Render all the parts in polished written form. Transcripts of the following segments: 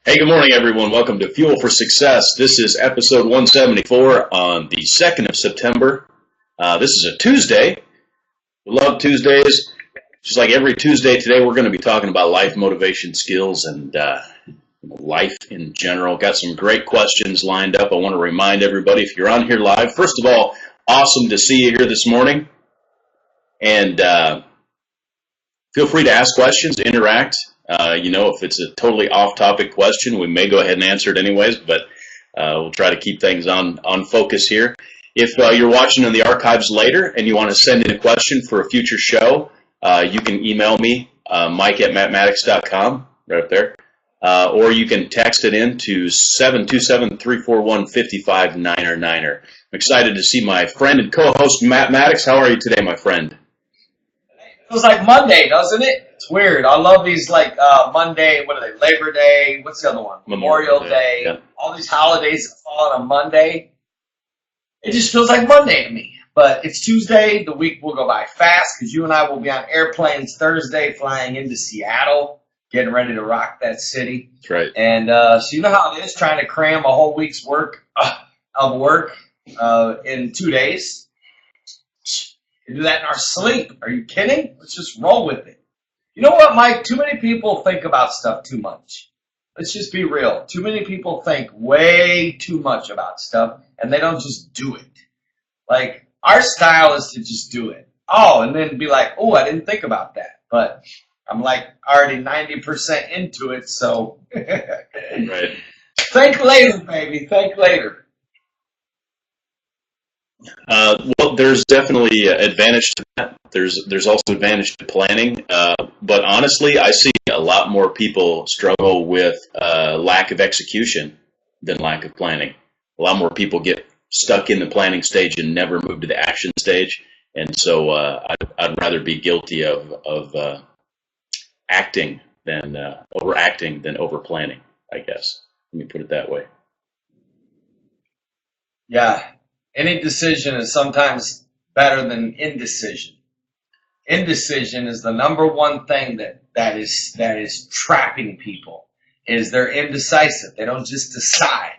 Hey, good morning, everyone. Welcome to Fuel for Success. This is episode 174 on the 2nd of September. This is a Tuesday. We love Tuesdays. Just like every Tuesday today, we're going to be talking about life motivation skills and life in general. Got some great questions lined up. I want to remind everybody, if you're on here live, first of all, awesome to see you here this morning. And feel free to ask questions, interact. If it's a totally off-topic question, we may go ahead and answer it anyways, but we'll try to keep things on focus here. If you're watching in the archives later and you want to send in a question for a future show, you can email me, mike@mathematics.com, right up there, or you can text it in to 727-341-5599. I'm excited to see my friend and co-host, Matt Maddox. How are you today, my friend? Feels like Monday, doesn't it? It's weird. I love these Monday, what are they, Labor Day, what's the other one? Memorial Day. Yeah. All these holidays that fall on a Monday. It just feels like Monday to me. But it's Tuesday. The week will go by fast because you and I will be on airplanes Thursday flying into Seattle, getting ready to rock that city. That's right. And so you know how it is trying to cram a whole week's work in 2 days. We do that in our sleep. Are you kidding? Let's just roll with it. You know what, Mike? Too many people think about stuff too much. Let's just be real. Too many people think way too much about stuff, and they don't just do it. Like, our style is to just do it. Oh, and then be like, oh, I didn't think about that. But I'm like already 90% into it, so. Right. Think later, baby. Think later. Well, there's definitely advantage to that. There's also advantage to planning. But honestly, I see a lot more people struggle with lack of execution than lack of planning. A lot more people get stuck in the planning stage and never move to the action stage. And so I'd rather be guilty of acting than overacting than over planning, I guess. Let me put it that way. Yeah. Any decision is sometimes better than indecision. Indecision is the number one thing that is trapping people, is they're indecisive. They don't just decide.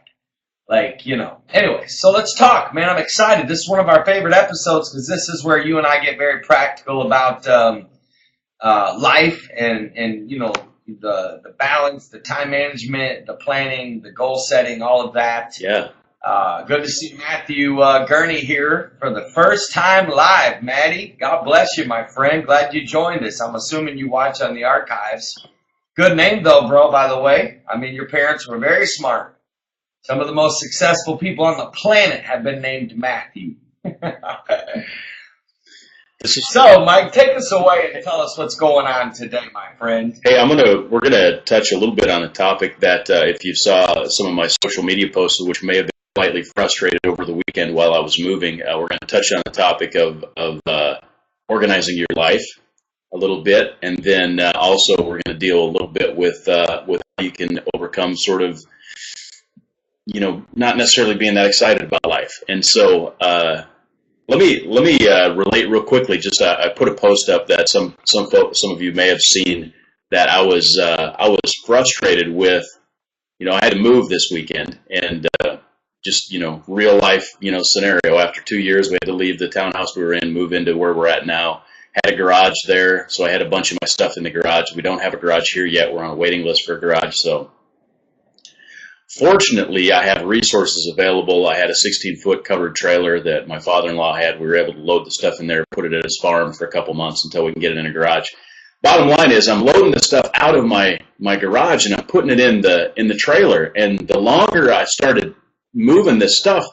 Anyway, so let's talk, man. I'm excited. This is one of our favorite episodes because this is where you and I get very practical about life and the balance, the time management, the planning, the goal setting, all of that. Yeah. Good to see Matthew Gurney here for the first time live. Matty, God bless you, my friend. Glad you joined us. I'm assuming you watch on the archives. Good name, though, bro, by the way. I mean, your parents were very smart. Some of the most successful people on the planet have been named Matthew. So, Mike, take us away and tell us what's going on today, my friend. Hey, we're gonna touch a little bit on a topic that if you saw some of my social media posts, which may have been slightly frustrated over the weekend while I was moving, we're going to touch on the topic of organizing your life a little bit, and then also we're going to deal a little bit with how you can overcome sort of, not necessarily being that excited about life. And so let me relate real quickly. Just I put a post up that some of you may have seen that I was frustrated with. I had to move this weekend and. Just, real life, scenario. After 2 years, we had to leave the townhouse we were in, move into where we're at now. Had a garage there, so I had a bunch of my stuff in the garage. We don't have a garage here yet. We're on a waiting list for a garage. So fortunately, I have resources available. I had a 16-foot covered trailer that my father-in-law had. We were able to load the stuff in there, put it at his farm for a couple months until we can get it in a garage. Bottom line is I'm loading the stuff out of my garage and I'm putting it in the trailer. And the longer I started moving this stuff,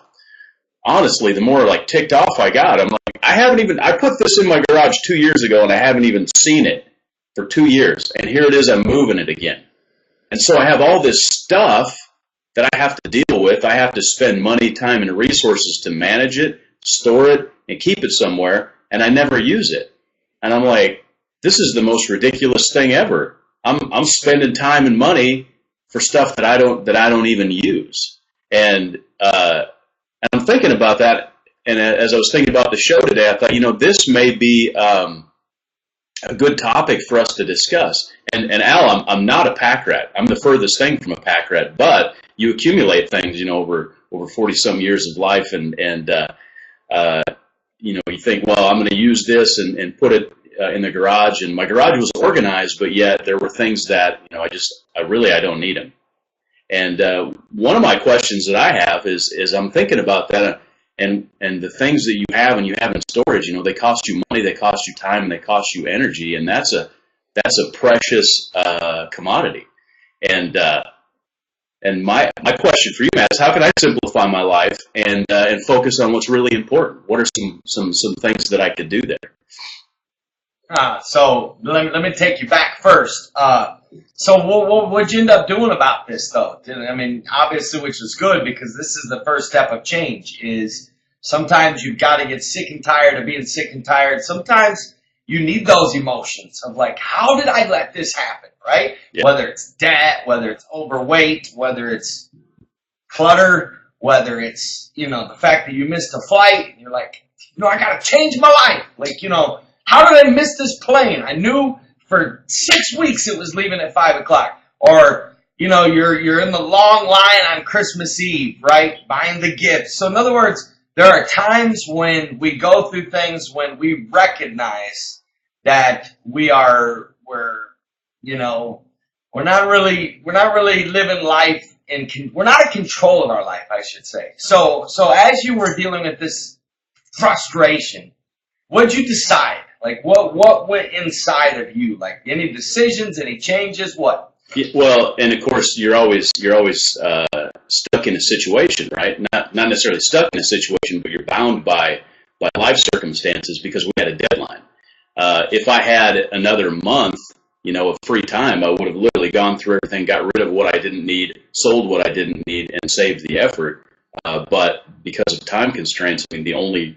honestly, the more ticked off I got. I'm like, I put this in my garage 2 years ago and I haven't even seen it for 2 years. And here it is, I'm moving it again. And so I have all this stuff that I have to deal with. I have to spend money, time, and resources to manage it, store it, and keep it somewhere. And I never use it. And I'm like, this is the most ridiculous thing ever. I'm spending time and money for stuff that I don't even use. And I'm thinking about that, and as I was thinking about the show today, I thought, this may be a good topic for us to discuss. And Al, I'm not a pack rat. I'm the furthest thing from a pack rat. But you accumulate things, over 40 some years of life, and you think, well, I'm going to use this and put it in the garage. And my garage was organized, but yet there were things that I don't need them. And one of my questions that I have is I'm thinking about that, and the things that you have and you have in storage, they cost you money, they cost you time, and they cost you energy, and that's a precious commodity. And my question for you, Matt, is how can I simplify my life and focus on what's really important? What are some things that I could do there? So let me take you back first. So what'd you end up doing about this, though? I mean, obviously, which is good, because this is the first step of change. Is sometimes you've got to get sick and tired of being sick and tired. Sometimes you need those emotions of like, how did I let this happen, right? Yeah. Whether it's debt, whether it's overweight, whether it's clutter, whether it's, the fact that you missed a flight, and you're like, I got to change my life. Like, how did I miss this plane? I knew for 6 weeks it was leaving at 5 o'clock. Or, you're in the long line on Christmas Eve, right? Buying the gifts. So in other words, there are times when we go through things when we recognize that we're not really living life we're not in control of our life, I should say. So as you were dealing with this frustration, what did you decide? Like, what went inside of you? Like, any decisions, any changes, what? Well, and of course, you're always stuck in a situation, right? Not necessarily stuck in a situation, but you're bound by life circumstances because we had a deadline. If I had another month, of free time, I would have literally gone through everything, got rid of what I didn't need, sold what I didn't need, and saved the effort. But because of time constraints, I mean, the only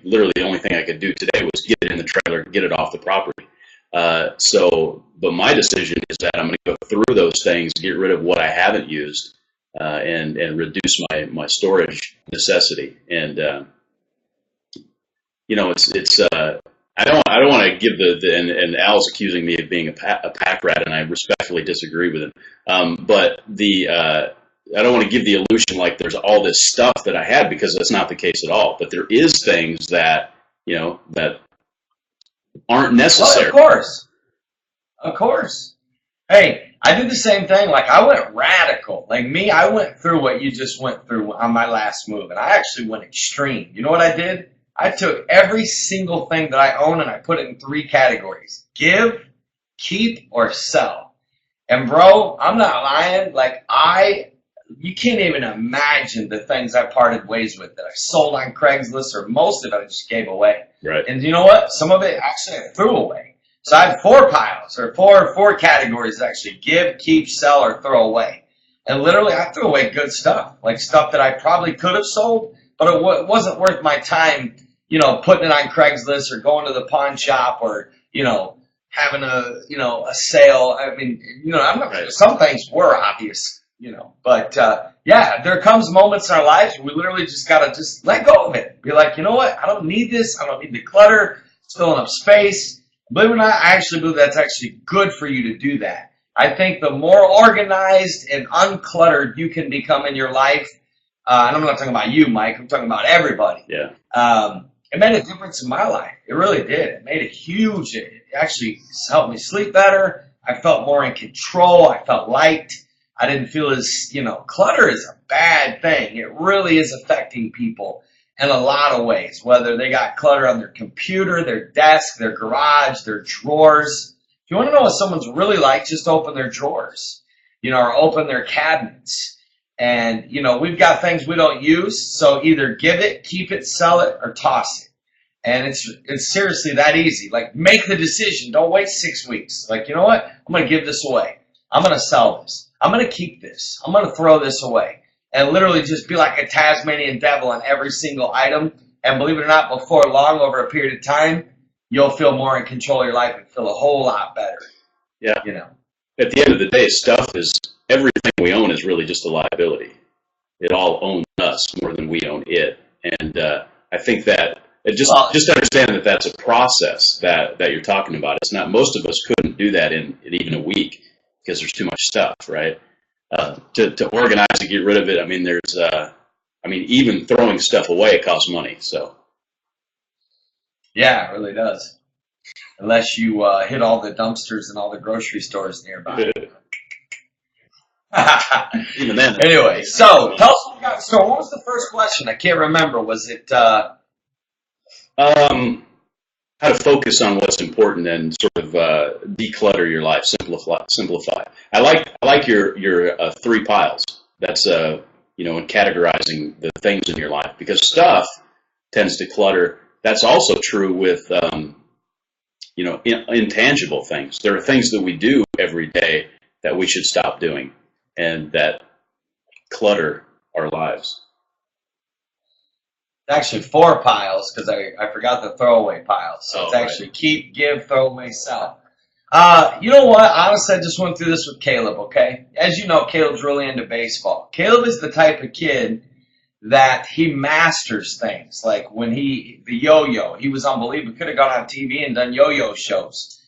thing I could do today was get it in the trailer, get it off the property. But my decision is that I'm going to go through those things, get rid of what I haven't used, and reduce my storage necessity. And it's I don't want to give and Al's accusing me of being a pack rat, and I respectfully disagree with him. But I don't want to give the illusion like there's all this stuff that I had, because that's not the case at all. But there is things that that aren't necessary. Well, of course. Hey, I did the same thing. Like, I went radical. Like me, I went through what you just went through on my last move, and I actually went extreme. You know what I did? I took every single thing that I own and I put it in 3 categories: give, keep, or sell. And bro, I'm not lying. Like, you can't even imagine the things I parted ways with that I sold on Craigslist, or most of it I just gave away. Right. And you know what? Some of it actually I threw away. So I had 4 piles, or four categories actually: give, keep, sell, or throw away. And literally I threw away good stuff, like stuff that I probably could have sold, but it wasn't worth my time, putting it on Craigslist or going to the pawn shop or, having a sale. I mean, I'm not, right. Some things were obvious. But there comes moments in our lives where we literally just got to just let go of it. Be like, you know what? I don't need this. I don't need the clutter. It's filling up space. Believe it or not, I actually believe that's actually good for you to do that. I think the more organized and uncluttered you can become in your life, and I'm not talking about you, Mike, I'm talking about everybody. Yeah. It made a difference in my life. It really did. It made it actually helped me sleep better. I felt more in control. I felt light. I didn't feel as, clutter is a bad thing. It really is affecting people in a lot of ways, whether they got clutter on their computer, their desk, their garage, their drawers. If you want to know what someone's really like, just open their drawers, or open their cabinets. And, we've got things we don't use, so either give it, keep it, sell it, or toss it. And it's seriously that easy. Like, make the decision. Don't wait 6 weeks. Like, you know what? I'm going to give this away. I'm going to sell this. I'm going to keep this. I'm going to throw this away. And literally just be like a Tasmanian devil on every single item. And believe it or not, before long, over a period of time, you'll feel more in control of your life and feel a whole lot better. Yeah. At the end of the day, everything we own is really just a liability. It all owns us more than we own it. And I think that just understand that that's a process that you're talking about. It's not, most of us couldn't do that in even a week. because there's too much stuff, right? To organize and get rid of it, I mean, even throwing stuff away, it costs money. So Yeah, it really does. Unless you hit all the dumpsters and all the grocery stores nearby. even then, Anyway, so tell us what you got in store. What was the first question? I can't remember. Was it? how to focus on what's important and sort of declutter your life, simplify. I like your three piles. That's in categorizing the things in your life, because stuff tends to clutter. That's also true with intangible things. There are things that we do every day that we should stop doing, and that clutter our lives. Actually, four piles, because I forgot the throwaway pile. So it's right. actually keep, give, throw away, sell. You know what? Honestly, I just went through this with Caleb, okay? As you know, Caleb's really into baseball. Caleb is the type of kid that he masters things. Like when the yo-yo, he was unbelievable. He could have gone on TV and done yo-yo shows.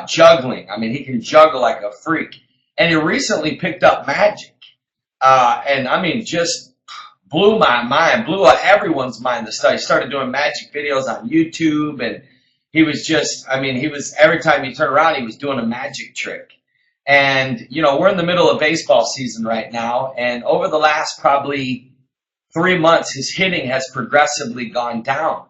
Juggling. I mean, he can juggle like a freak. And he recently picked up magic. And I mean, just blew my mind, blew everyone's mind. He started doing magic videos on YouTube, and he was every time you turn around, he was doing a magic trick. And, we're in the middle of baseball season right now, and over the last probably 3 months, his hitting has progressively gone down.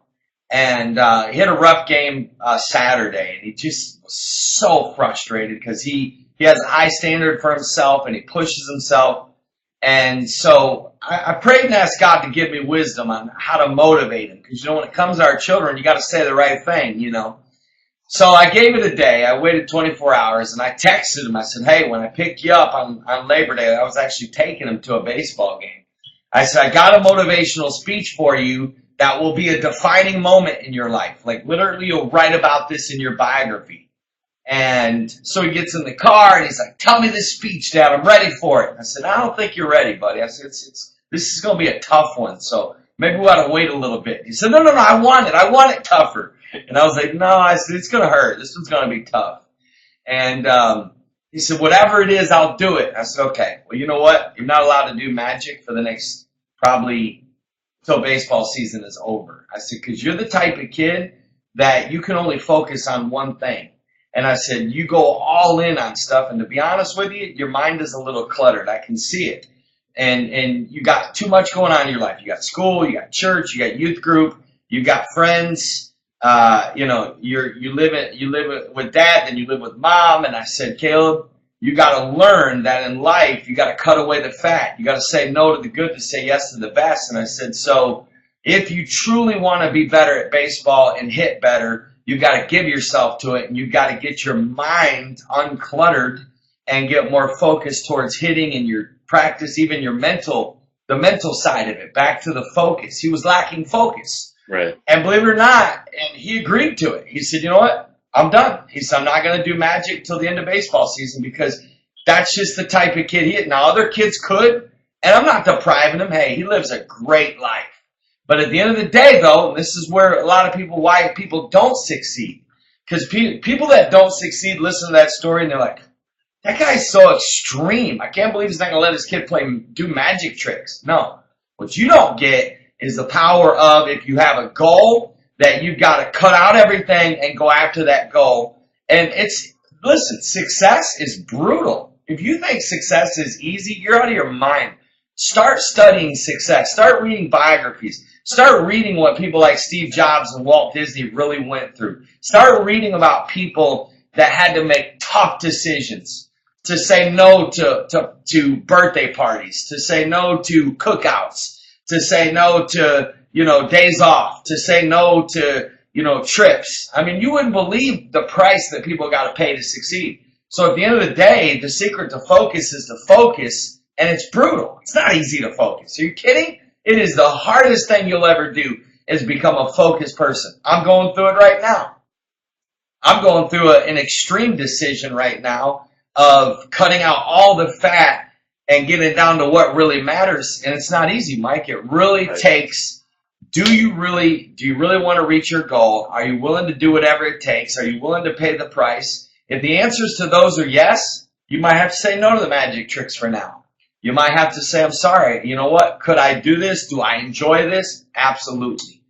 And he had a rough game Saturday, and he just was so frustrated because he has a high standard for himself, and he pushes himself. And so I prayed and asked God to give me wisdom on how to motivate him. Because, when it comes to our children, you got to say the right thing, So I gave it a day. I waited 24 hours, and I texted him. I said, hey, when I pick you up on Labor Day, I was actually taking him to a baseball game. I said, I got a motivational speech for you that will be a defining moment in your life. Like, literally, you'll write about this in your biography. And so he gets in the car and he's like, tell me this speech, Dad. I'm ready for it. I said, I don't think you're ready, buddy. I said, this is going to be a tough one. So maybe we ought to wait a little bit. He said, no, I want it. I want it tougher. And I was like, no, I said, it's going to hurt. This one's going to be tough. And he said, whatever it is, I'll do it. I said, okay, well, you know what? You're not allowed to do magic for the next probably till baseball season is over. I said, because you're the type of kid that you can only focus on one thing. And I said, you go all in on stuff. And to be honest with you, your mind is a little cluttered. I can see it. And you got too much going on in your life. You got school, you got church, you got youth group, you got friends. You live with dad, then you live with mom. And I said, Caleb, you got to learn that in life, you got to cut away the fat. You got to say no to the good to say yes to the best. And I said, so if you truly want to be better at baseball and hit better, you got to give yourself to it, and you got to get your mind uncluttered and get more focused towards hitting and your practice, even the mental side of it, back to the focus. He was lacking focus. Right. And believe it or not, and he agreed to it. He said, you know what? I'm done. He said, I'm not going to do magic till the end of baseball season because that's just the type of kid he is. Now, other kids could, and I'm not depriving him. Hey, he lives a great life. But at the end of the day, though, and this is where why people don't succeed. Because people that don't succeed listen to that story and they're like, that guy's so extreme. I can't believe he's not going to let his kid do magic tricks. No. What you don't get is the power of, if you have a goal, that you've got to cut out everything and go after that goal. And listen, success is brutal. If you think success is easy, you're out of your mind. Start studying success. Start reading biographies. Start reading what people like Steve Jobs and Walt Disney really went through. Start reading about people that had to make tough decisions, to say no to birthday parties, to say no to cookouts, to say no to, days off, to say no to, trips. I mean, you wouldn't believe the price that people got to pay to succeed. So at the end of the day, the secret to focus is to focus, and it's brutal. It's not easy to focus. Are you kidding? It is the hardest thing you'll ever do is become a focused person. I'm going through it right now. I'm going through an extreme decision right now of cutting out all the fat and getting down to what really matters. And it's not easy, Mike. It really takes, do you really want to reach your goal? Are you willing to do whatever it takes? Are you willing to pay the price? If the answers to those are yes, You might have to say no to the magic tricks for now. You might have to say, I'm sorry. You know what? Could I do this? Do I enjoy this? Absolutely.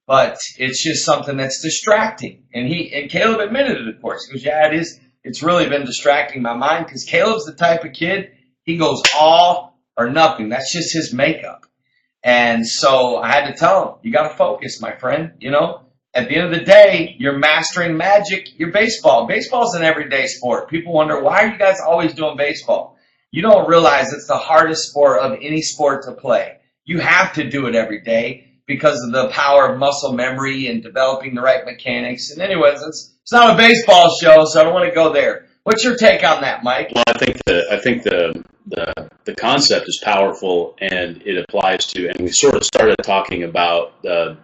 But it's just something that's distracting. And Caleb admitted it, of course. He goes, yeah, it is. It's really been distracting my mind because Caleb's the type of kid, he goes all or nothing. That's just his makeup. And so I had to tell him, you got to focus, my friend. You know, at the end of the day, you're mastering magic. You're baseball. Baseball's an everyday sport. People wonder, why are you guys always doing baseball? You don't realize it's the hardest sport of any sport to play. You have to do it every day because of the power of muscle memory and developing the right mechanics. And anyways, it's not a baseball show, so I don't want to go there. What's your take on that, Mike? Well, I think the concept is powerful, and it applies to. And we sort of started talking about the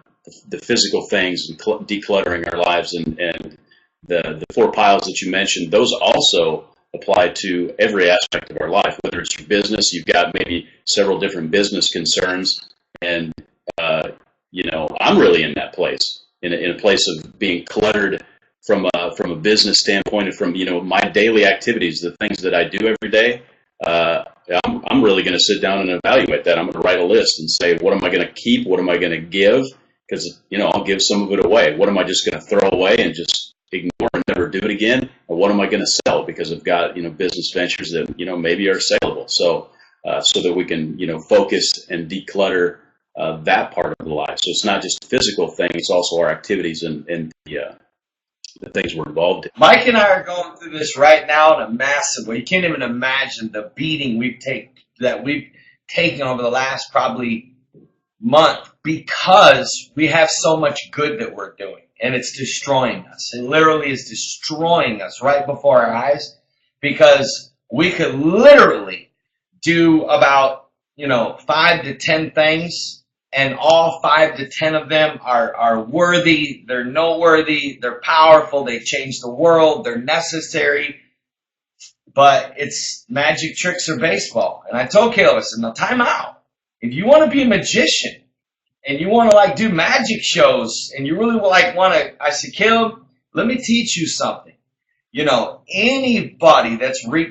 physical things and decluttering our lives, and the 4 piles that you mentioned. Those also apply to every aspect of our life. Whether it's your business, you've got maybe several different business concerns, and I'm really in that place, in a place of being cluttered from a business standpoint, and from my daily activities, the things that I do every day. I'm really going to sit down and evaluate that. I'm going to write a list and say, what am I going to keep? What am I going to give? Because I'll give some of it away. What am I just going to throw away and just ignore and never do it again? Or what am I going to sell because I've got business ventures that maybe are saleable? So that we can focus and declutter that part of the life. So it's not just a physical thing; it's also our activities and the things we're involved in. Mike and I are going through this right now in a massive way. You can't even imagine the beating we've taken over the last probably month because we have so much good that we're doing, and it's destroying us. It literally is destroying us right before our eyes because we could literally do about 5 to 10 things. And all 5 to 10 of them are worthy, they're noteworthy, they're powerful, they change the world, they're necessary. But it's magic tricks or baseball. And I told Caleb, I said, now time out. If you want to be a magician and you want to do magic shows and you really want to, I said, Caleb, let me teach you something. Anybody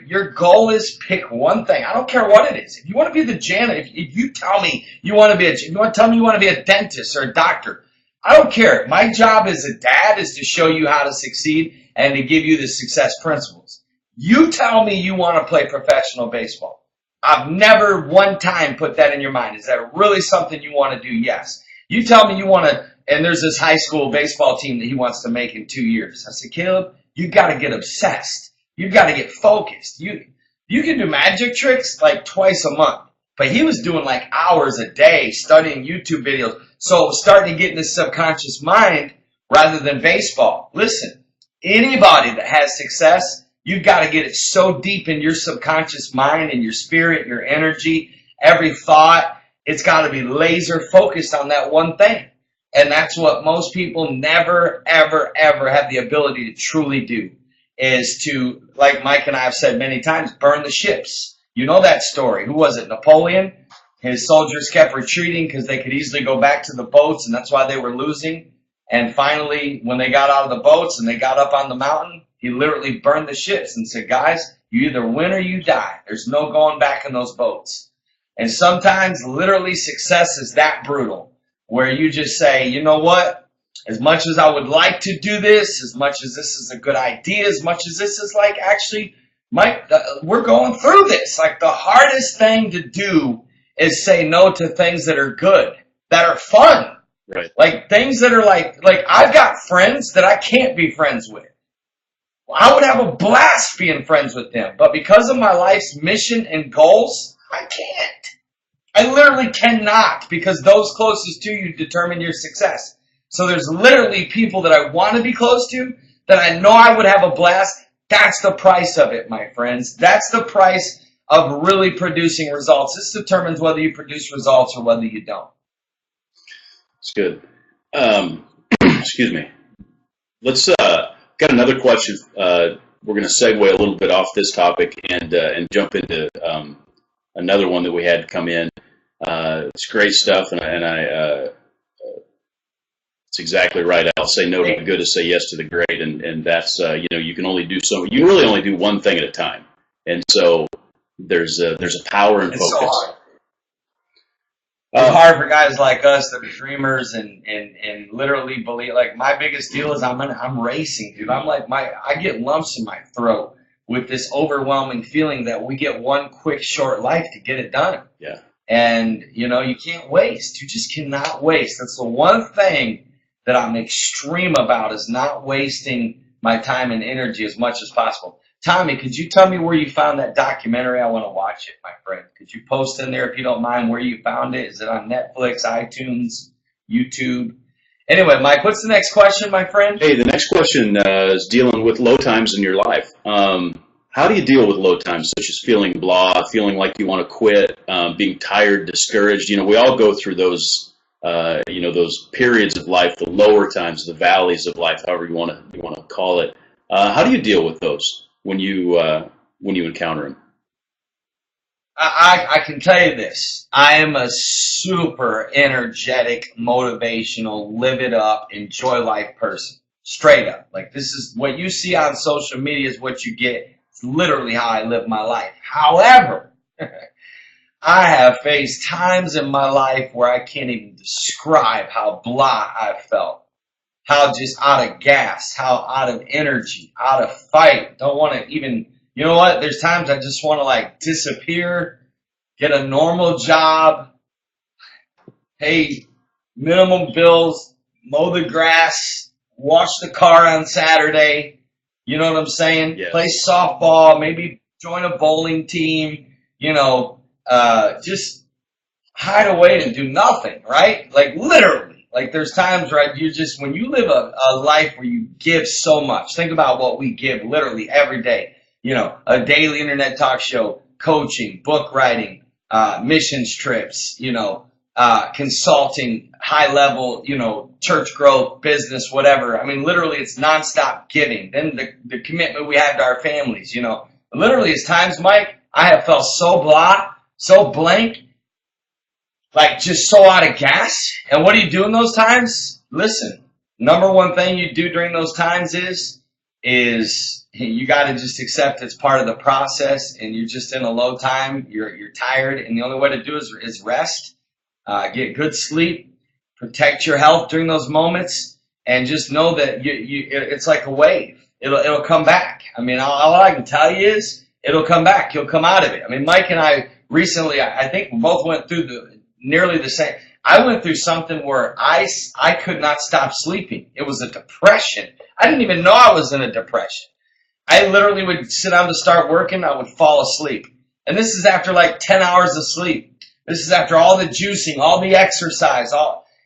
your goal is pick one thing. I don't care what it is. If you want to be the janitor, if you tell me you want to be you want to tell me you want to be a dentist or a doctor, I don't care. My job as a dad is to show you how to succeed and to give you the success principles. You tell me you want to play professional baseball. I've never one time put that in your mind. Is that really something you want to do? Yes. You tell me you want to, and there's this high school baseball team that he wants to make in 2 years. I said, Caleb, you got to get obsessed. You got to get focused. You can do magic tricks twice a month. But he was doing hours a day studying YouTube videos. So it was starting to get in his subconscious mind rather than baseball. Listen, anybody that has success, you've got to get it so deep in your subconscious mind and your spirit, your energy, every thought. It's got to be laser focused on that one thing. And that's what most people never, ever, ever have the ability to truly do, is to, like Mike and I have said many times, burn the ships. You know that story. Who was it? Napoleon? His soldiers kept retreating because they could easily go back to the boats, and that's why they were losing. And finally, when they got out of the boats and they got up on the mountain, he literally burned the ships and said, guys, you either win or you die. There's no going back in those boats. And sometimes, literally, success is that brutal, where you just say, you know what, as much as I would like to do this, as much as this is a good idea, as much as this is actually, Mike, we're going through this. The hardest thing to do is say no to things that are good, that are fun. Right. Things that are I've got friends that I can't be friends with. I would have a blast being friends with them, but because of my life's mission and goals, I can't. I literally cannot, because those closest to you determine your success. So there's literally people that I want to be close to, that I know I would have a blast. That's the price of it, my friends. That's the price of really producing results. This determines whether you produce results or whether you don't. It's good. Excuse me. Let's got another question. We're going to segue a little bit off this topic and jump into another one that we had come in. It's great stuff, and I it's exactly right. I'll say no to the good to say yes to the great, and that's you can only do so. You really only do one thing at a time, And so there's a power in It's focus. so hard. It's hard for guys like us that are dreamers and literally believe. Like, my biggest deal is I'm racing, dude. I'm like, I get lumps in my throat with this overwhelming feeling that we get one quick short life to get it done. Yeah. And you can't waste. You just cannot waste. That's the one thing that I'm extreme about, is not wasting my time and energy as much as possible. Tommy, could you tell me where you found that documentary? I want to watch it, my friend. Could you post in there, if you don't mind, where you found it? Is it on Netflix, iTunes, YouTube? Anyway, Mike, what's the next question, my friend? Hey, the next question is dealing with low times in your life. How do you deal with low times, such as feeling blah, feeling like you want to quit, being tired, discouraged? We all go through those, those periods of life, the lower times, the valleys of life, however you want to call it. How do you deal with those when you encounter them? I can tell you this. I am a super energetic, motivational, live it up, enjoy life person. Straight up. Like, this is what you see on social media is what you get. It's literally how I live my life. However, I have faced times in my life where I can't even describe how blah I've felt. How just out of gas, how out of energy, out of fight. Don't want to even, you know what? There's times I just want to disappear, get a normal job, pay minimum bills, mow the grass, wash the car on Saturday. You know what I'm saying? Yes. Play softball, maybe join a bowling team, just hide away and do nothing, right? Like, literally. Like, there's times, right, when you live a life where you give so much. Think about what we give literally every day. A daily internet talk show, coaching, book writing, missions trips, consulting, high level, church growth, business, whatever. I mean, literally, it's nonstop giving. Then the commitment we have to our families, Literally, it's times, Mike, I have felt so blah, so blank, like just so out of gas. And what do you do in those times? Listen, number one thing you do during those times is you got to just accept it's part of the process, and you're just in a low time. You're tired, and the only way to do is rest, get good sleep, protect your health during those moments, and just know that it's like a wave. It'll come back. I mean, all I can tell you is it'll come back. You'll come out of it. I mean, Mike and I recently, I think we both went through nearly the same. I went through something where I could not stop sleeping. It was a depression. I didn't even know I was in a depression. I literally would sit down to start working. I would fall asleep. And this is after like 10 hours of sleep. This is after all the juicing, all the exercise.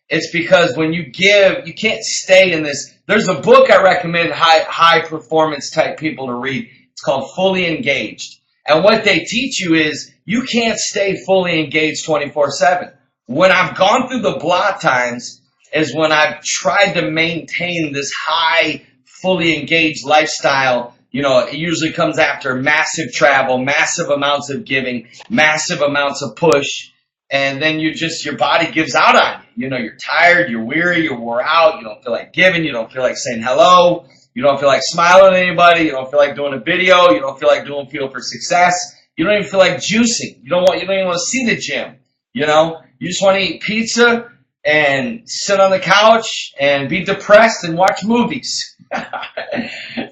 It's because when you give, you can't stay in this. There's a book I recommend high performance type people to read. It's called Fully Engaged. And what they teach you is you can't stay fully engaged 24/7. When I've gone through the blah times is when I've tried to maintain this high, fully engaged lifestyle. It usually comes after massive travel, massive amounts of giving, massive amounts of push. And then your body gives out on you. You're tired, you're weary, you're wore out, you don't feel like giving, you don't feel like saying hello, you don't feel like smiling at anybody, you don't feel like doing a video, you don't feel like doing Feel for Success, you don't even feel like juicing, you don't even want to see the gym, you just want to eat pizza and sit on the couch and be depressed and watch movies.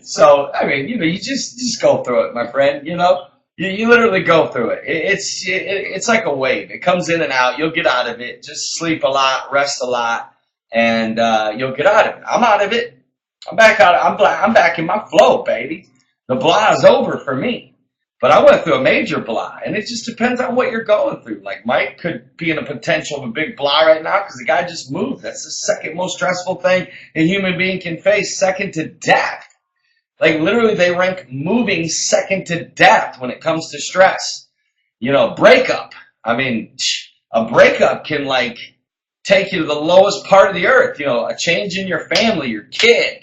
So, I mean, you just go through it, my friend, You literally go through it. It's like a wave. It comes in and out. You'll get out of it. Just sleep a lot, rest a lot, and you'll get out of it. I'm out of it. I'm back out. I'm back in my flow, baby. The blah is over for me. But I went through a major blah, and it just depends on what you're going through. Like Mike could be in a potential of a big blah right now because the guy just moved. That's the second most stressful thing a human being can face, second to death. Like, literally, they rank moving second to death when it comes to stress. Breakup. I mean, a breakup can, take you to the lowest part of the earth. A change in your family, your kid.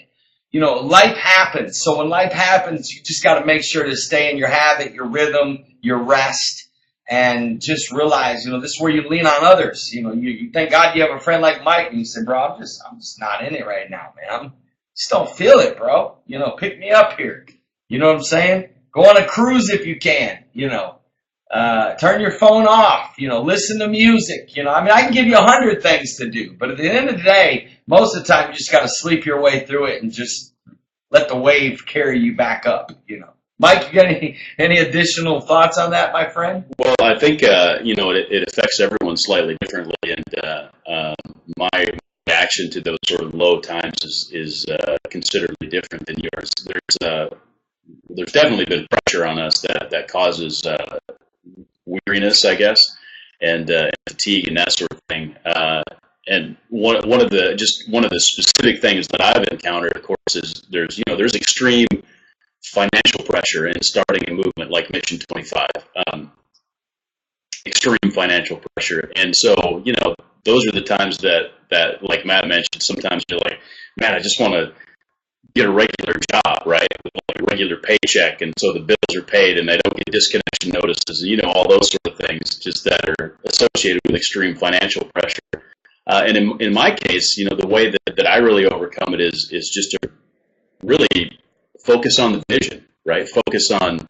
Life happens. So when life happens, you just got to make sure to stay in your habit, your rhythm, your rest, and just realize, this is where you lean on others. You thank God you have a friend like Mike, and you say, bro, I'm just not in it right now, man. Just don't feel it, bro. Pick me up here. You know what I'm saying? Go on a cruise if you can, turn your phone off, listen to music, I mean, I can give you 100 things to do, but at the end of the day, most of the time you just got to sleep your way through it and just let the wave carry you back up, Mike, you got any additional thoughts on that, my friend? Well, I think, it affects everyone slightly differently. And my reaction to those sort of low times is considerably different than yours. There's definitely been pressure on us that causes weariness, I guess, and fatigue and that sort of thing. And one of the specific things that I've encountered, of course, is there's extreme financial pressure in starting a movement like Mission 25. Extreme financial pressure, and so those are the times that like Matt mentioned. Sometimes you're like, man, I just want to get a regular job, right, with like a regular paycheck, and so the bills are paid and they don't get disconnection notices, all those sort of things just that are associated with extreme financial pressure. And in my case, the way that I really overcome it is just to really focus on the vision, right? Focus on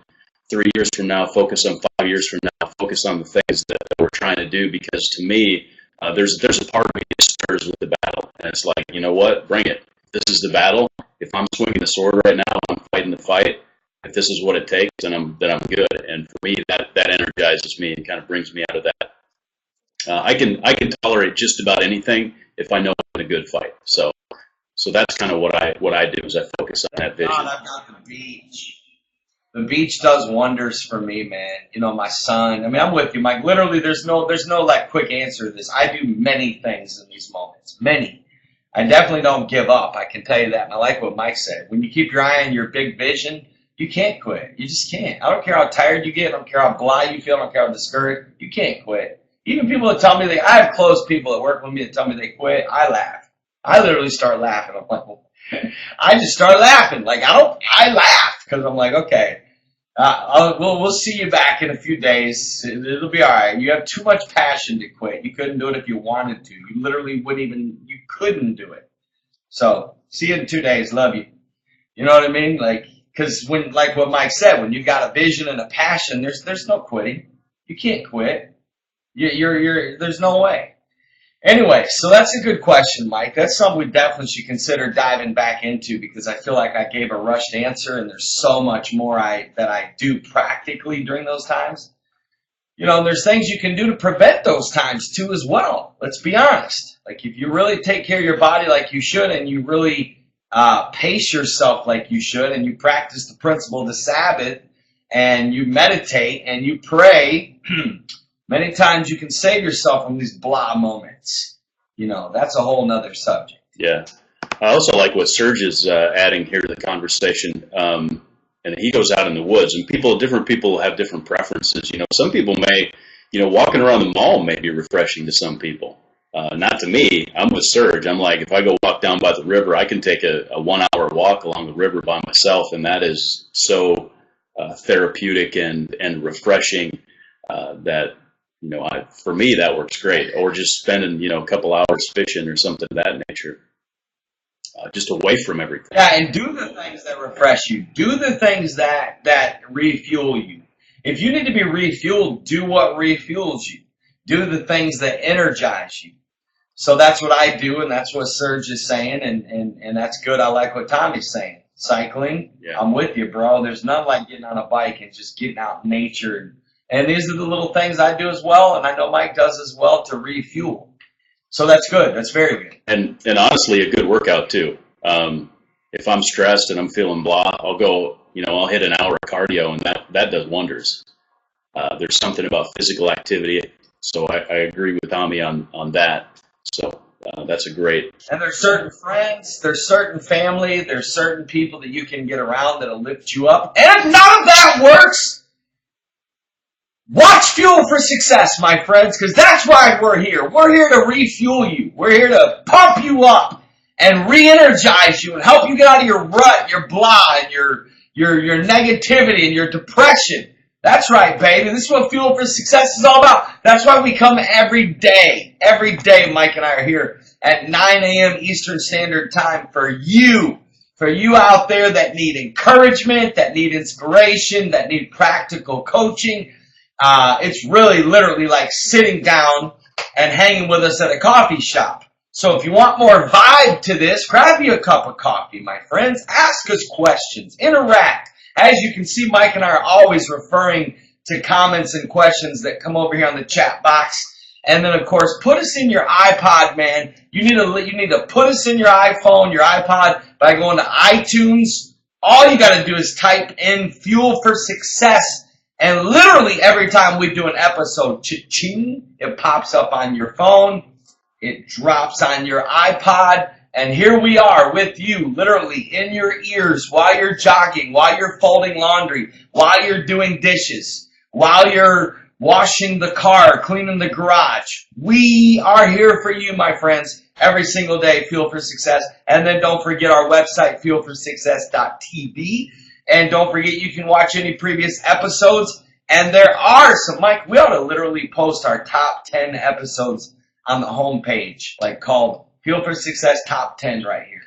3 years from now, focus on 5 years from now, focus on the things that we're trying to do, because to me, there's a part of me that stirs with the battle, and it's like, you know what, bring it. This is the battle. If I'm swinging the sword right now, I'm fighting the fight. If this is what it takes, then I'm good. And for me, that energizes me and kind of brings me out of that. I can tolerate just about anything if I know I'm in a good fight. So that's kind of what I do is I focus on that vision. God, I've got the beach. The beach does wonders for me, man. My son. I mean, I'm with you, Mike. Literally, there's no like quick answer to this. I do many things in these moments. Many. I definitely don't give up. I can tell you that. And I like what Mike said. When you keep your eye on your big vision, you can't quit. You just can't. I don't care how tired you get. I don't care how blah you feel. I don't care how discouraged. You can't quit. Even people that tell me I have close people that work with me that tell me they quit. I laugh. I literally start laughing. I'm like, I just start laughing. Like, I laugh because I'm like, okay, we'll see you back in a few days. It'll be all right. You have too much passion to quit. You couldn't do it if you wanted to. You literally you couldn't do it. So, see you in 2 days. Love you. You know what I mean? Like, because like what Mike said, when you got a vision and a passion, there's no quitting. You can't quit. There's no way. Anyway, so that's a good question, Mike. That's something we definitely should consider diving back into, because I feel like I gave a rushed answer, and there's so much more that I do practically during those times. There's things you can do to prevent those times too as well. Let's be honest. Like, if you really take care of your body like you should, and you really pace yourself like you should, and you practice the principle of the Sabbath, and you meditate and you pray, many times you can save yourself from these blah moments. That's a whole nother subject. Yeah. I also like what Serge is adding here to the conversation. And he goes out in the woods, and different people have different preferences. Some people may, walking around the mall may be refreshing to some people. Not to me. I'm with Serge. I'm like, if I go walk down by the river, I can take a 1 hour walk along the river by myself, and that is so therapeutic and refreshing that, for me, that works great. Or just spending, a couple hours fishing or something of that nature. Just away from everything. Yeah, and do the things that refresh you. Do the things that refuel you. If you need to be refueled, do what refuels you. Do the things that energize you. So that's what I do, and that's what Serge is saying, and that's good. I like what Tommy's saying. Cycling, yeah. I'm with you, bro. There's nothing like getting on a bike and just getting out in nature. And these are the little things I do as well, and I know Mike does as well, to refuel. So that's good. That's very good. And honestly, a good workout too. If I'm stressed and I'm feeling blah, I'll go, I'll hit an hour of cardio, and that does wonders. There's something about physical activity. So I agree with Tommy on that. So that's a great. And there's certain friends, there's certain family, there's certain people that you can get around that'll lift you up. And if none of that works, watch Fuel for Success, my friends, because that's why we're here. We're here to refuel you. We're here to pump you up and re-energize you and help you get out of your rut, your blah, and your negativity and your depression. That's right, baby. This is what Fuel for Success is all about. That's why we come every day. Every day, Mike and I are here at 9 a.m. Eastern Standard Time for you, for you out there that need encouragement, that need inspiration, that need practical coaching. It's really literally like sitting down and hanging with us at a coffee shop. So if you want more vibe to this, grab you a cup of coffee, my friends. Ask us questions. Interact. As you can see, Mike and I are always referring to comments and questions that come over here on the chat box. And then, of course, put us in your iPod, man. You need to put us in your iPhone, your iPod, by going to iTunes. All you got to do is type in Fuel for Success. And literally every time we do an episode, cha-ching, it pops up on your phone. It drops on your iPod. And here we are with you, literally in your ears while you're jogging, while you're folding laundry, while you're doing dishes, while you're washing the car, cleaning the garage. We are here for you, my friends, every single day, Fuel for Success. And then don't forget our website, fuelforsuccess.tv. And don't forget you can watch any previous episodes. And there are some, Mike, we ought to literally post our top 10 episodes on the homepage, like called Fuel for Success Top 10 right here.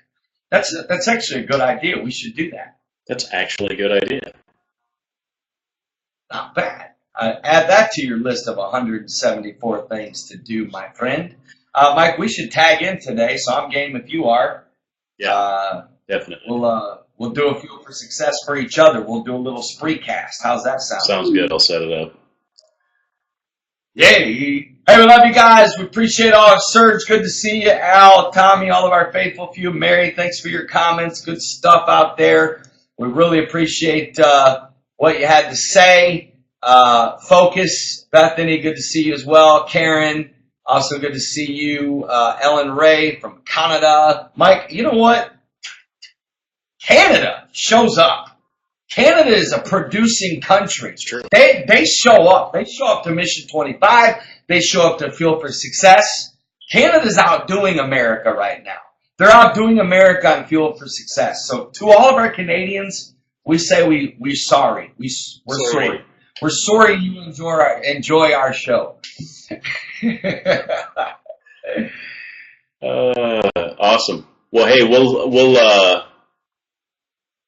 That's actually a good idea. We should do that. That's actually a good idea. Not bad. Add that to your list of 174 things to do, my friend. Mike, we should tag in today, so I'm game if you are. Yeah, definitely. We'll do a Fuel for Success for each other. We'll do a little spreecast. How's that sound? Sounds good. I'll set it up. Yay. Hey, we love you guys. We appreciate all. Serge, good to see you. Al, Tommy, all of our faithful few. Mary, thanks for your comments. Good stuff out there. We really appreciate what you had to say. Focus, Bethany, good to see you as well. Karen, also good to see you. Ellen Ray from Canada. Mike, you know what? Canada shows up. Canada is a producing country. It's true. They show up. They show up to Mission 25. They show up to Fuel for Success. Canada's outdoing America right now. They're outdoing America on Fuel for Success. So to all of our Canadians, we say we're sorry. We're sorry. We're sorry you enjoy our show. Awesome. Well, hey, we'll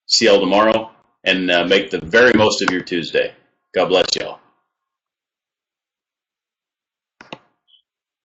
see y'all tomorrow, and make the very most of your Tuesday. God bless y'all.